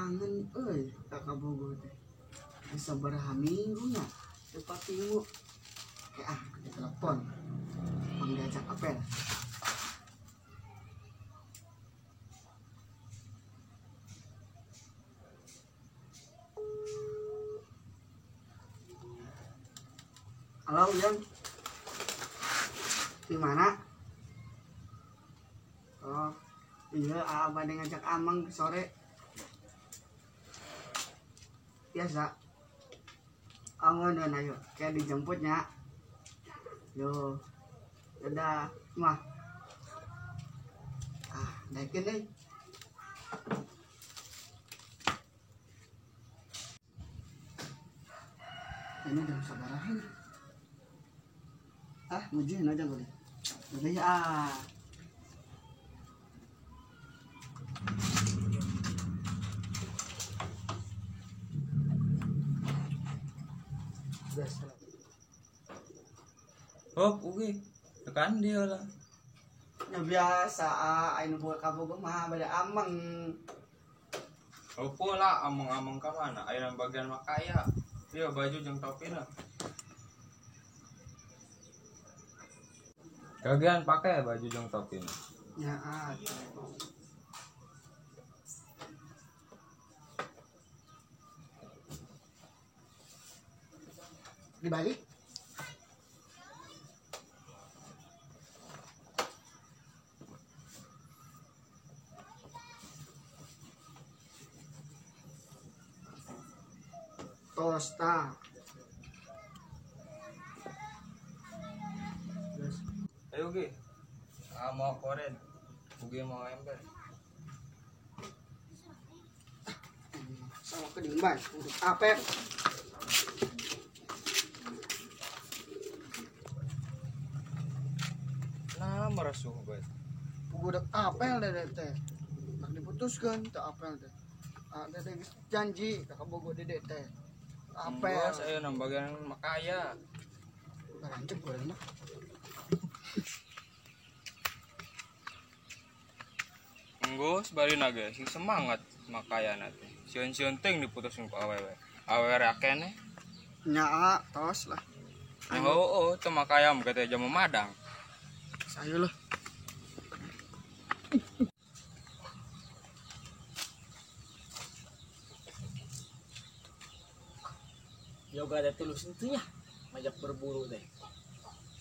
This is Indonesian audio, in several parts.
kangen kakak bogo teh. Sabaraha minggu nya tepat minggu. Di telepon. Diajak apel. Halo, Yang. Di mana? Oh, iya, abah ngajak Amang sore. Biasa. Angon dan ayo, kayak dijemputnya. Yo, dadah, mah. Naikin deh. Ini udah sabarahin. Ngujiin aja gue deh. Udah ya. Oh, oke. Tekan dia lah. Ya biasa, ayo buat kamu gue mah beda Amang. Opo lah, amang-amang ka mana? Ayo nang bagian makaya. Iya, baju jeung topi lah. Kagian pakai baju jeung topi. Ya, dibalik. Tosta. Ayo ge. Mau koren. Uge mau ember. Sama kedimban untuk apel. Nah, merasuh guys. Budak apel deh teh. Tak diputuskan tak apel teh. Ada janji kakak bogo dede teh. Apel. Saya nang bagian makaya. Rancak gue mah. Enggus bari naga sing semangat makaya nanti. Sion-sion ting diputusin ku awewe. Awewe akene. Nya tos lah. Oh, teu makaya mah kata jam memadang. Sayo lah. Yoga ada tulus itu ya, ngajak berburu deh.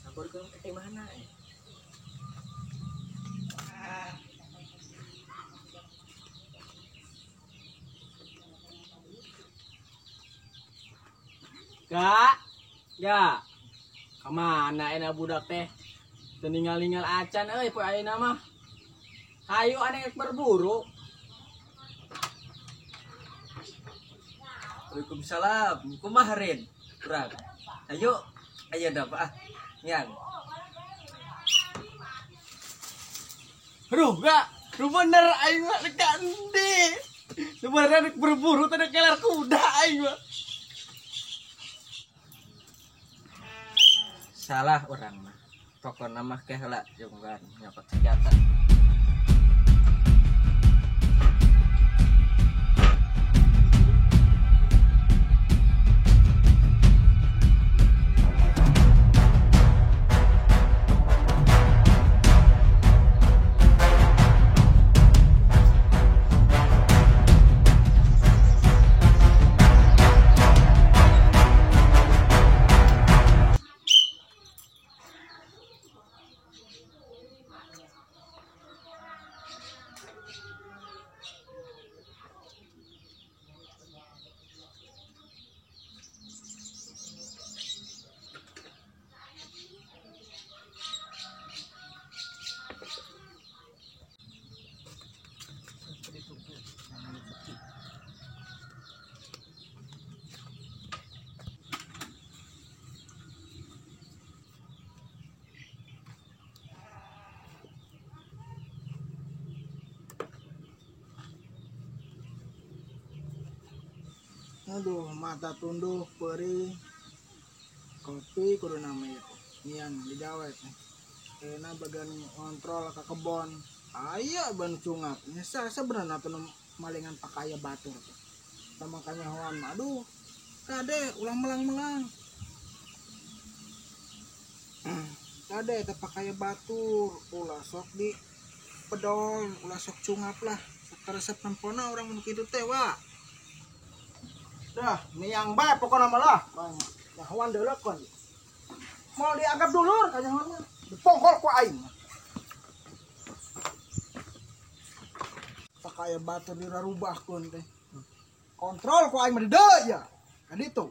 Sabar ke mana ya? Gak, ya, kemana enak budak teh? Tinggal-tinggal acan, po ayeuna mah. Ayo aneh berburu. Waalaikumsalam, kumaharin, kurang. Ayo dapat yang. Aduh, gak, lu bener aing mah kandi. Sebenarnya berburu tadi kelar kuda aing mah. Salah orang mah. Pokoknya mah kehela jeung nyokot senjata. Aduh, mata tunduk perih. Kopi kudu namanya nian digawet. Kena bagian kontrol ke kebon. Aya ban cungap. Nya sebenarnya tuh malingan pakaya batur. Sama makanya hawan aduh. Kade ulah melang-melang. Kade teh pakaya batur, ulah sok di pedol, ulah sok cungap lah. Sok teresep nempona orang mun kitu teh wa. Dah, miang bae pokona malah. Ya hawan deuleukeun. Mau dianggap dulur ka nyahoana. Dipongkol ku aing. Pakaya batur dirarubahkeun teh. Kontrol ku aing mah deui ya. Ka ditu.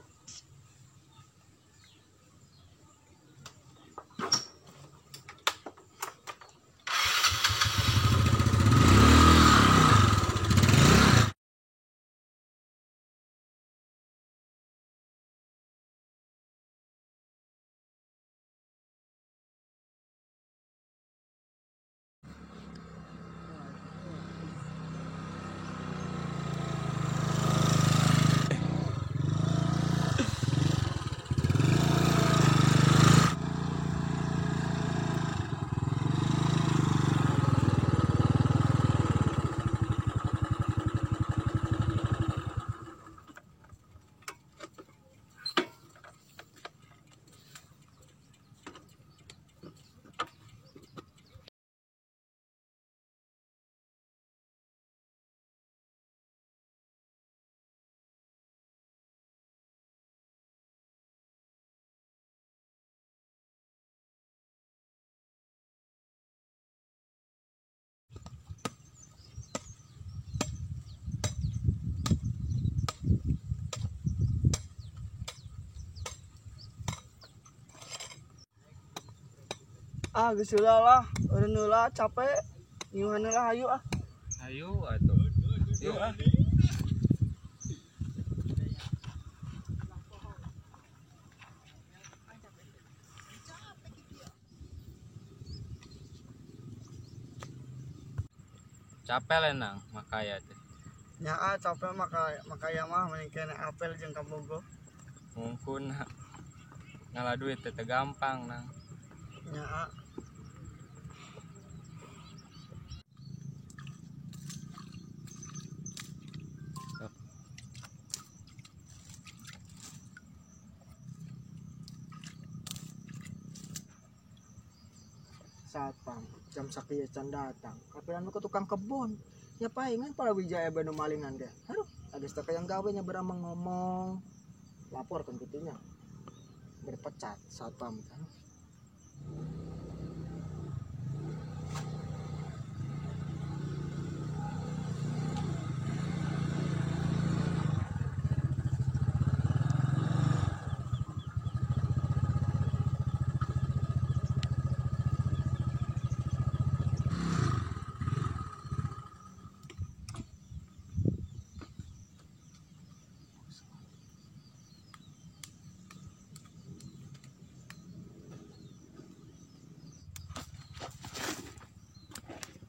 Geus heula lah, eureun heula capek. Nyuhan heula hayu ah. Ayo atuh. Yuk ah. Capek lenang makaya teh. Nyaa capek makaya mah mending kena apel jeung kabogo. Mungkun ngalah duit teh gampang nang. Nyaa satpam jam sakieu can datang. Kapilan ke tukang kebon. Ya paingan para wijaya banu malingan deh. Aduh, geus teh yang gawe nya beramang ngomong. Laporkeun kitunya. Berpecat satpam kan.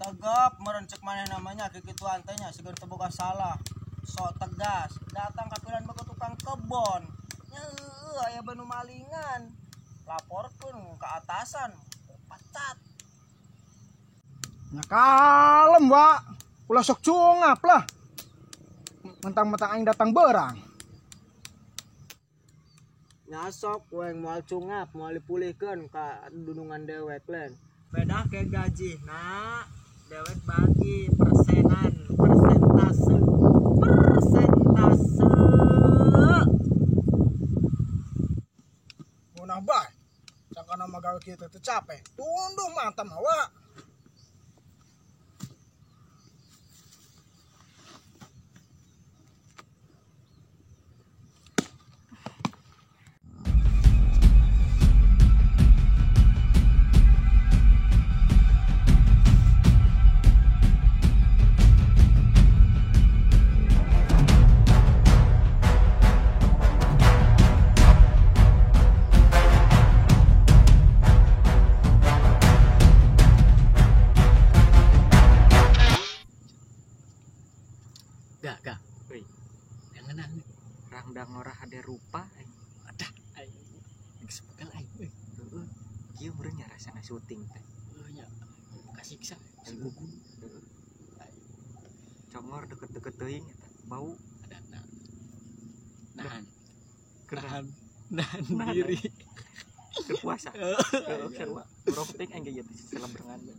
Tegap meureun cek maneh namanya kikituan teh nya sigeun teu boga salah. Sok tegas, datang kapilan boga tukang kebon. Nya aya banu malingan. Laporkeun ka atasan, pecat. Nya kalem, Wa. Ulah sok cungap lah. Mentang-mentang aing datang beurang. Nya sok we moal cungap, moal dipulihkeun ka dunungan dewek len. Beda ke gaji, nah. Dewek bagi persentase munah bae sangkana magawe kitu teh capek tunduh mantap hawa. Gak. Woi. Jangan nang. Rangdang ngorah ada rupa. Adah. Geus begal aing euy. Heeh. Kieu meureun nya rasana syuting teh. Nya. Kasiksa si gugun. congor deket-deket teuing eta bau ada nahan diri berpuasa sarua urang penting engge ieu teh selebrengan ayo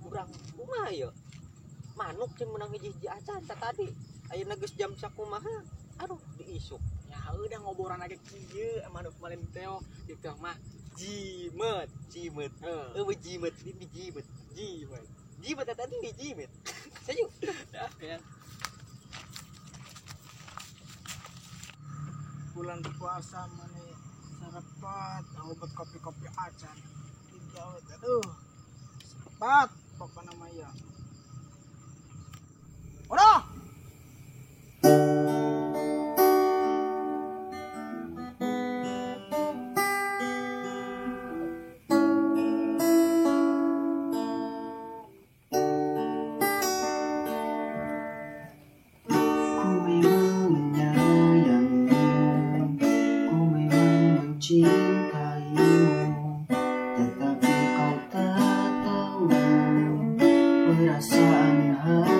urang kumaha ya manuk cen menang hiji-hiji acan tadi ayeuna geus jam sakumaha aduh diisuk ya udah ngoboran aja kieu manuk malen teo itu mah jimet jimet tadi jimet sayu dah ya bulan puasa mana sarapat obat kopi-kopi acan dijawet aduh sarapat pokoknya maya ora mencintaimu, tetapi kau tak tahu perasaan hati.